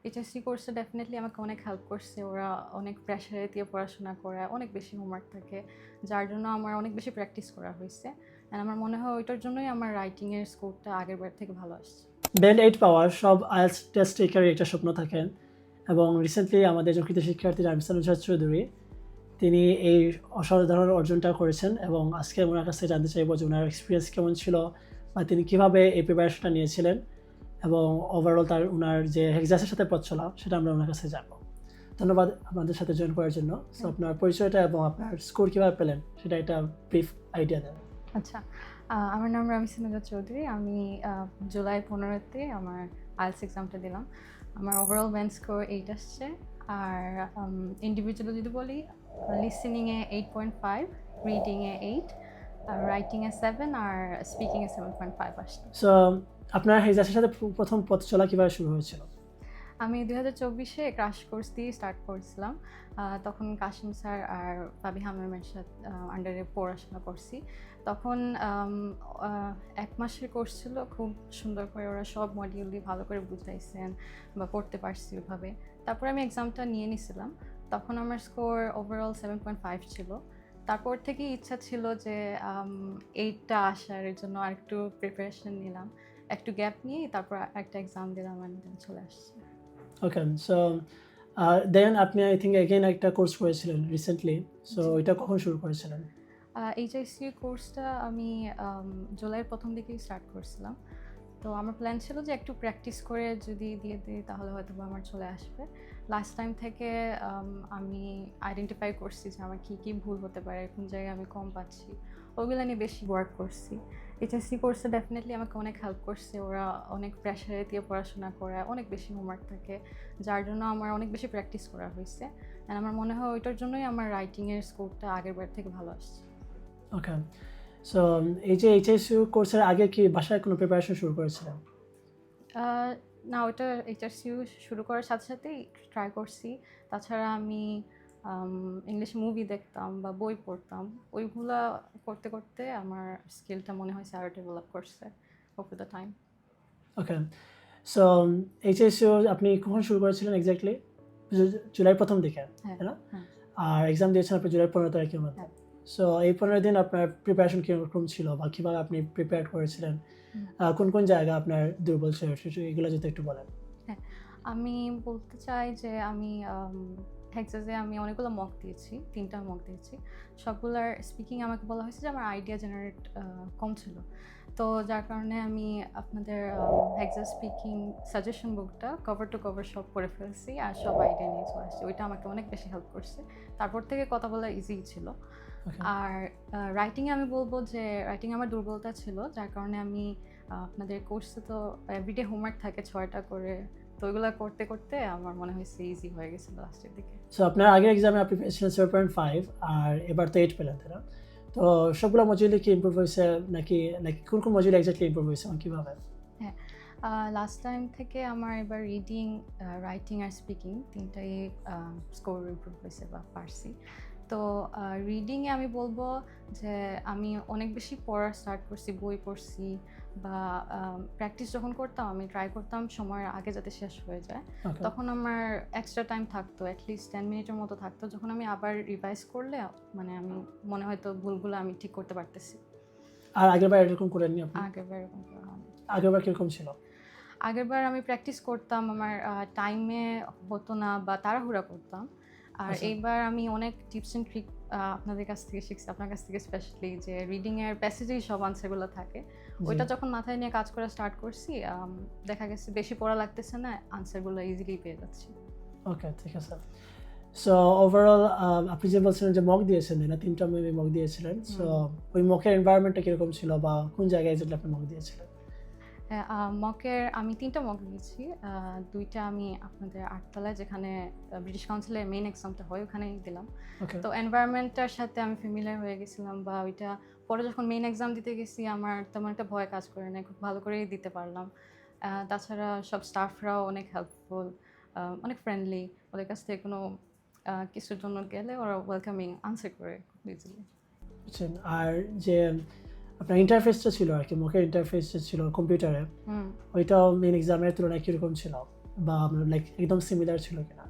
HSC কোর্সে definitely আমাকে অনেক হেল্প করছে। ওরা অনেক প্রেশারে দিয়ে পড়াশোনা করায়, অনেক বেশি হোমওয়ার্ক থাকে, যার জন্য আমার অনেক বেশি প্র্যাকটিস করা হয়েছে। অ্যান্ড আমার মনে হয় ওইটার জন্যই আমার রাইটিংয়ের স্কোরটা আগের বার থেকে ভালো আসছে। ব্যান্ড 8 পাওয়ার সব আইএলটিএস টেস্ট টেকারের একটা স্বপ্ন থাকেন, এবং রিসেন্টলি আমাদের যকৃত শিক্ষার্থী রামসান চৌধুরী তিনি এই অসাধারণ অর্জনটা করেছেন, এবং আজকে ওনার কাছে জানতে চাইবো যে ওনার এক্সপিরিয়েন্স কেমন ছিল বা তিনি কীভাবে এই প্রিপারেশনটা নিয়েছিলেন, এবং ওভারঅল ওনার যে হেক্সাসের সাথে পথ চলা সেটা আমরা ওনার কাছে জানবো। ধন্যবাদ আমাদের সাথে জয়েন করার জন্য। সো আপনার পরিচয়টা এবং আপনার স্কোর কীভাবে পেলেন সেটা একটা ব্রিফ আইডিয়া দেন। আচ্ছা, আমার নাম রামিসা চৌধুরী। আমি জুলাই 15-তে আমার আইএলটিএস এক্সামটা দিলাম। আমার ওভারঅল ব্যান্ড স্কোর 8 আসছে। আর ইন্ডিভিজুয়ালি যদি বলি, লিসেনিংয়ে 8.5, রিডিংয়ে 8, আর রাইটিংয়ে 7, আর স্পিকিংয়ে 7.5 আসছে। সো আপনার হেক্সাসের সাথে প্রথম পথ চলা কীভাবে শুরু হয়েছিল? আমি 2024-এ ক্রাশ কোর্স দিয়ে স্টার্ট করেছিলাম। তখন কাশিম স্যার আর ফাবি হামেমের সাথে আন্ডারে পড়াশোনা করছি। তখন 1 মাসের কোর্স ছিল, খুব সুন্দর করে ওরা সব মডিউলই ভালো করে বুঝাইছেন বা পড়তে পারছি ওইভাবে। তারপর আমি এক্সামটা নিয়ে নিছিলাম। তখন আমার স্কোর ওভারঅল 7.5 ছিল। তারপর থেকেই ইচ্ছা ছিল যে 8টা আসার জন্য আরেকটু প্রিপারেশন নিলাম। একটু গ্যাপ নিয়ে তারপর একটা এক্সাম দিলাম and then চলে আসছি। ওকে, সো দেন আপনি আই থিঙ্ক এগেইন একটা কোর্স করেছিলেন রিসেন্টলি, সো ওইটা কখন শুরু করেছিলেন? এইচআইসি কোর্সটা আমি জুলাইয়ের প্রথম দিকেই স্টার্ট করছিলাম। তো আমার প্ল্যান ছিল যে একটু প্র্যাকটিস করে যদি দিয়ে দিই তাহলে হয়তো আমার চলে আসবে। লাস্ট টাইম থেকে আমি আইডেন্টিফাই করছি যে আমার কী কী ভুল হতে পারে, কোন জায়গায় আমি কম পাচ্ছি, ওইগুলো নিয়ে বেশি ওয়ার্ক করছি। এইচএসসি কোর্সে ডেফিনেটলি আমাকে অনেক হেল্প করছে। ওরা অনেক প্রেশারে দিয়ে পড়াশোনা করায়, অনেক বেশি হোমওয়ার্ক থাকে, যার জন্য আমার অনেক বেশি প্র্যাকটিস করা হয়েছে। অ্যান্ড আমার মনে হয় ওইটার জন্যই আমার রাইটিংয়ের স্কোরটা আগের বার থেকে ভালো আসছে। ওকে, সো এই যে এইচএসইউ কোর্সের আগে কি বাসায় কোনো প্রিপারেশন শুরু করেছিলেন? না, ওটা এইচআরসিউ শুরু করার সাথে সাথেই ট্রাই করছি। তাছাড়া আমি ইংলিশ মুভি দেখতাম বা বই পড়তাম। ওইগুলা করতে করতে আমার স্কিলটা মনে হয়েছে আরও ডেভেলপ করছে over the time. Okay, so HSU আপনি কখন শুরু করেছিলেন এক্স্যাক্টলি? জুলাই প্রথম দিকে, হ্যাঁ, তাই না? হ্যাঁ, আর এক্সাম দিয়েছেন আপনি জুলাই 15 তারিখের মধ্যে। হ্যাঁ। সো এই 15 দিন আপনার প্রিপারেশন কীরকম ছিল বা কীভাবে আপনি প্রিপেয়ার করেছিলেন? কোন কোন জায়গা আপনার দুর্বল ছিল এগুলো যদি একটু বলেন। হ্যাঁ, আমি বলতে চাই যে আমি হেক্সাসে আমি অনেকগুলো মক দিয়েছি, 3টা মক দিয়েছি। সবগুলার স্পিকিং আমাকে বলা হয়েছে যে আমার আইডিয়া জেনারেট কম ছিল। তো যার কারণে আমি আপনাদের হেক্সা স্পিকিং সাজেশন বুকটা কভার টু কভার সব পড়ে ফেলছি আর সব আইডিয়া নিয়ে চলে আসছি। ওইটা আমাকে অনেক বেশি হেল্প করছে। তারপর থেকে কথা বলা ইজি ছিল। আর রাইটিংয়ে আমি বলবো যে রাইটিং আমার দুর্বলতা ছিল, যার কারণে আমি আপনাদের কোর্সে তো এভরিডে হোমওয়ার্ক থাকে 6টা করে। তো ওইগুলো করতে করতে আমার মনে হয়েছে ইজি হয়ে গেছিল লাস্টের দিকে। সো আপনার আগের এক্সামে আপনি পেয়েছিলেন 7.5 আর এবার তো 8 পেলেন, তাই না? তো সবগুলো মডিউলে কি ইমপ্রুভ হয়েছে নাকি নাকি কোন কোন মডিউলে এক্স্যাক্টলি ইমপ্রুভ হয়েছে এবং কীভাবে? হ্যাঁ, লাস্ট টাইম থেকে আমার এবার রিডিং, রাইটিং আর স্পিকিং 3টাই স্কোর ইমপ্রুভ হয়েছে বা পারছি। তো রিডিংয়ে আমি বলবো যে আমি অনেক বেশি পড়া স্টার্ট করছি, বই পড়ছি বা প্র্যাকটিস যখন করতাম আমি ট্রাই করতাম সময়ের আগে যাতে শেষ হয়ে যায়। ওকে, তখন আমার এক্সট্রা টাইম থাকতো, অ্যাটলিস্ট 10 মিনিটের মতো থাকতো, যখন আমি আবার রিভাইজ করলে মানে আমি মনে হয়তো ভুলগুলো আমি ঠিক করতে পারতেছি। আর আগেরবার এরকম করেননি আপনি? আগেরবার এরকম করা হয়নি। আগেরবার কীরকম ছিল? আগেরবার আমি প্র্যাকটিস করতাম, আমার টাইমে হতো না বা তাড়াহুড়া করতাম। আর আচ্ছা, এইবার আমি অনেক টিপস অ্যান্ড ট্রিক আপনাদের কাছ থেকে শিখছি, আপনার কাছ থেকে স্পেশালি, যে রিডিংয়ের প্যাসেজেই সব আনসারগুলো থাকে। ওইটা যখন মাথায় নিয়ে কাজ করা স্টার্ট করছি, দেখা গেছে বেশি পড়া লাগতেছে না, আনসারগুলো ইজিলি পেয়ে যাচ্ছি। ওকে, ঠিক আছে। সো ওভারঅল আপনি যে বলছিলেন যে মক দিয়েছেন, তাই না? 3টা মেবি মক দিয়েছিলেন। সো ওই মকের এনভায়রনমেন্টটা কীরকম ছিল বা কোন জায়গায় যেটা আপনি মক দিয়েছিলেন? হ্যাঁ, মকের আমি 3টা মক দিয়েছি। 2টা আমি আপনাদের 8 তলায়, যেখানে ব্রিটিশ কাউন্সিলের মেইন এক্সামটা হয়, ওখানেই দিলাম। ওকে, তো এনভায়রনমেন্টটার সাথে আমি ফ্যামিলিয়ার হয়ে গেছিলাম, বা ওইটা পরে যখন মেইন এক্সাম দিতে গেছি আমার তেমন একটা ভয় কাজ করে নাই, খুব ভালো করেই দিতে পারলাম। তাছাড়া সব স্টাফরাও অনেক হেল্পফুল, অনেক ফ্রেন্ডলি। ওদের কাছ থেকে কোনো কিছুর জন্য গেলে ওরা ওয়েলকামিং আনসার করে খুব ইজিলি। বুঝছেন। আর যে আপনার ইন্টারফেসটা ছিল আর কি, মকের ইন্টারফেসটা ছিল কম্পিউটারে, ওইটাও মেইন এক্সামের তুলনায় কীরকম ছিল? বা লাইক একদম সিমিলার ছিল কিনা?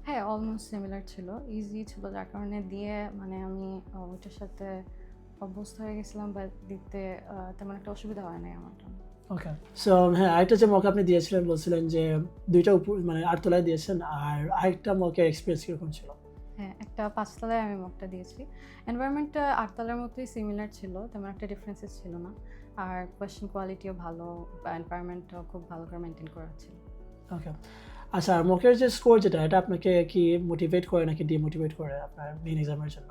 হ্যাঁ, অলমোস্ট সিমিলার ছিল, ইজি ছিল, যার কারণে দিয়ে মানে আমি ওইটার সাথে অভ্যস্ত হয়ে গেছিলাম বা দিতে তেমন একটা অসুবিধা হয় নাই আমার জন্য। ওকে, সো হ্যাঁ, আরেকটা যে মক আপনি দিয়েছিলেন বলছিলেন যে 2টা উপর মানে 8 তলায় দিয়েছেন, আর আরেকটা মকের এক্সপিরিয়েন্স কিরকম ছিল? হ্যাঁ, একটা 5 তলায় আমি মকটা দিয়েছি। এনভায়রনমেন্টটা 8 তলার মতোই সিমিলার ছিল, তেমন একটা ডিফারেন্সেস ছিল না। আর কোয়েশ্চেন কোয়ালিটিও ভালো বা এনভায়রনমেন্টটাও খুব ভালো করে মেনটেন করা ছিল। ওকে, আচ্ছা, আর মকের যে স্কোর যেটা, এটা আপনাকে কি মোটিভেট করে নাকি ডিমোটিভেট করে আপনার মেইন এক্সামের জন্য?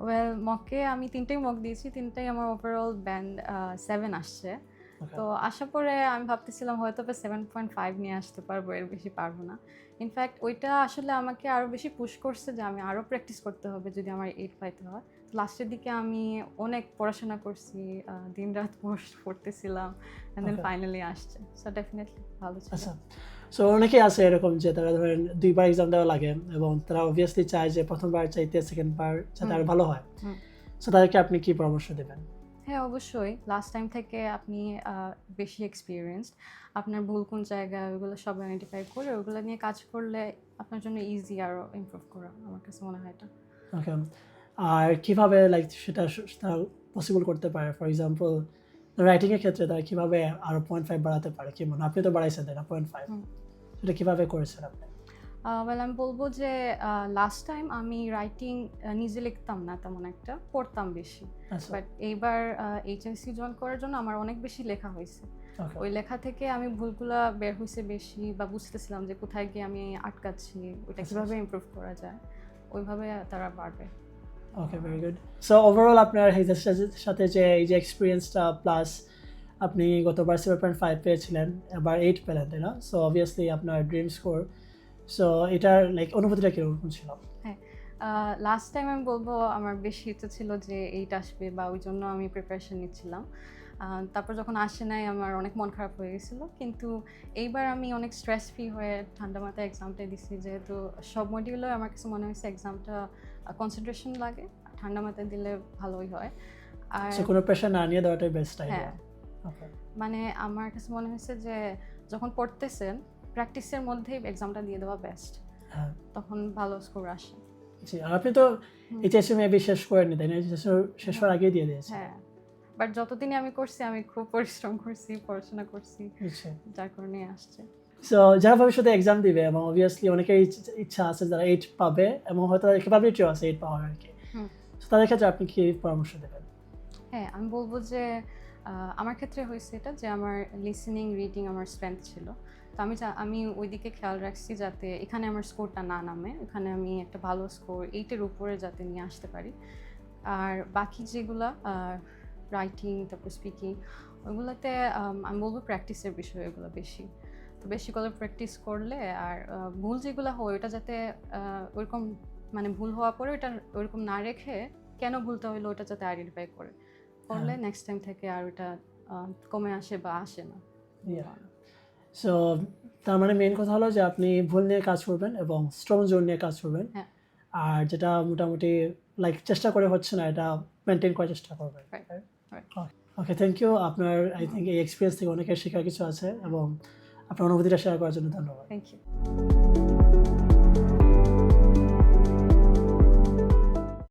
ওয়েল, মকে আমি 3টাই মক দিয়েছি, 3টাই আমার ওভারঅল ব্যান্ড 7 আসছে। ওকে, তো আশা করে আমি ভাবতেছিলাম হয়তো বা 7.5 নিয়ে আসতে পারবো, এর বেশি পারবো না। ইনফ্যাক্ট ওইটা আসলে আমাকে আরও বেশি পুশ করছে যে আমি আরও প্র্যাকটিস করতে হবে যদি আমার 8 পাইতে হয়। লাস্টের দিকে আমি অনেক পড়াশোনা করছি, দিনরাত পড়তেছিলাম, অ্যান্ড দেন Okay. ফাইনালি আসছে। সো ডেফিনেটলি ভালো ছিল। আচ্ছা, সো অনেকেই আছে এরকম যে তারা ধরেন 2বার এক্সাম দেওয়া লাগে এবং তারা অবভিয়াসলি চায় যে প্রথমবার চাইতে সেকেন্ড বার যাতে আরো ভালো হয়। হুম। সো তাদেরকে আপনি কি পরামর্শ দেবেন? হ্যাঁ, অবশ্যই। লাস্ট টাইম থেকে আপনি বেশি এক্সপিরিয়েন্সড। আপনার ভুল কোন জায়গায় ওগুলো সব আইডেন্টিফাই করে ওগুলো নিয়ে কাজ করলে আপনার জন্য ইজি আরও ইমপ্রুভ করা, আমার কাছে মনে হয় এটা। ওকে, আর কিভাবে লাইক সেটা তারা পসিবল করতে পারে? ফর এক্সাম্পল রাইটিং এর ক্ষেত্রে তারা কিভাবে আরো 0.5 বাড়াতে পারে? কি মনে হয়? আপনি তো বাড়াইছেন তাই না 0.5? হুম। সেটা কিভাবে করেছেন আপনি? ওয়েল, আমি বলবো যে লাস্ট টাইম আমি রাইটিং নিজে লিখতাম না তেমন একটা, পড়তাম বেশি। আচ্ছা, বাট এইবার এইচএসসি জয়েন করার জন্য আমার অনেক বেশি লেখা হয়েছে। ওকে, ওই লেখা থেকে আমি ভুলগুলা বের হয়েছে বেশি, বা বুঝতেছিলাম যে কোথায় গিয়ে আমি আটকাচ্ছি, ওইটা কীভাবে ইমপ্রুভ করা যায়, ওইভাবে তারা বাড়বে। ওকে, ভেরি গুড। সো ওভারঅল আপনার হেক্সাসের সাথে যে এই যে এক্সপেরিয়েন্সটা প্লাস আপনি গতবার 7.5 পেয়েছিলেন, এবার 8 পেলেন, তাই না? সো অবভিয়াসলি আপনার ড্রিম স্কোর। সো এটার লাইক অনুভূতিটা কিরকম ছিল? হ্যাঁ, লাস্ট টাইম আমি বলবো আমার বেশি ইচ্ছে ছিল যে 8 আসবে, বা ওই জন্য আমি প্রিপারেশন নিচ্ছিলাম। তারপর যখন আসে নাই আমার অনেক মন খারাপ হয়ে গেছিলো, কিন্তু এইবার আমি অনেক স্ট্রেস ফ্রি হয়ে ঠান্ডা মাথায় এক্সামটা দিছি, যেহেতু সব মডিউলে আমার কাছে মনে হয়েছে এক্সামটা কনসেন্ট্রেশন লাগে, ঠান্ডা মাথায় দিলে ভালোই হয়। আর সো কোনো প্রেশার না নিয়ে দেওয়াটাই বেস্ট আইডিয়া। হ্যাঁ, ওকে, মানে আমার কাছে মনে হয়েছে যে যখন পড়তেছেন প্র্যাকটিসের মধ্যেই এক্সামটা দিয়ে দেওয়া বেস্ট, হ্যাঁ, তখন ভালো স্কোর আসে। জি। আর আপনি তো এইচএসসি মেবি শেষ করেননি, তাই না? এইচএসসি শেষ হওয়ার আগেই দিয়ে দিয়েছেন। হ্যাঁ, বাট যতদিনই আমি করছি আমি খুব পরিশ্রম করছি, পড়াশোনা করছি, বুঝছি। যার কারণে আসছে। সো যারা ভবিষ্যতে এক্সাম দিবে এবং অবভিয়াসলি অনেকের ইচ্ছা আছে যারা 8 পাবে এবং হয়তো তাদের ক্যাপাবিলিটিও আছে 8 পাওয়ার আর কি। হুম। সো তাদের ক্ষেত্রে আপনি কি পরামর্শ দেবেন? হ্যাঁ, আমি বলবো যে আমার ক্ষেত্রে হয়েছে এটা যে আমার লিসেনিং, রিডিং আমার স্ট্রেংথ ছিল। তো আমি ওই দিকে খেয়াল রাখছি যাতে এখানে আমার স্কোরটা না নামে, এখানে আমি একটা ভালো স্কোর 8 এর উপরে যাতে নিয়ে আসতে পারি। আর বাকি যেগুলা রাইটিং, তারপর স্পিকিং, ওইগুলোতে আমি বলবো প্র্যাকটিসের বিষয়, এগুলো বেশি। তো বেশি করে প্র্যাকটিস করলে আর ভুল যেগুলো হয় ওটা যাতে ওইরকম মানে ভুল হওয়ার পরে ওটা ওইরকম না রেখে কেন ভুলটা হইলো ওটা যাতে আইডেন্টিফাই করলে নেক্সট টাইম থেকে আর ওটা কমে আসে বা আসে না। সো তার মানে মেইন কথা হলো যে আপনি ভুল নিয়ে কাজ করবেন এবং স্ট্রং জোন নিয়ে কাজ করবেন। হ্যাঁ। আর যেটা মোটামুটি লাইক চেষ্টা করে হচ্ছে না, এটা মেনটেন করার চেষ্টা করবেন। Right. Okay, thank you. আপনার আই থিঙ্ক এই এক্সপিরিয়েন্স থেকে অনেকের শেখার কিছু আছে এবং আপনার অনুভূতিটা শেয়ার করার জন্য ধন্যবাদ। Thank you.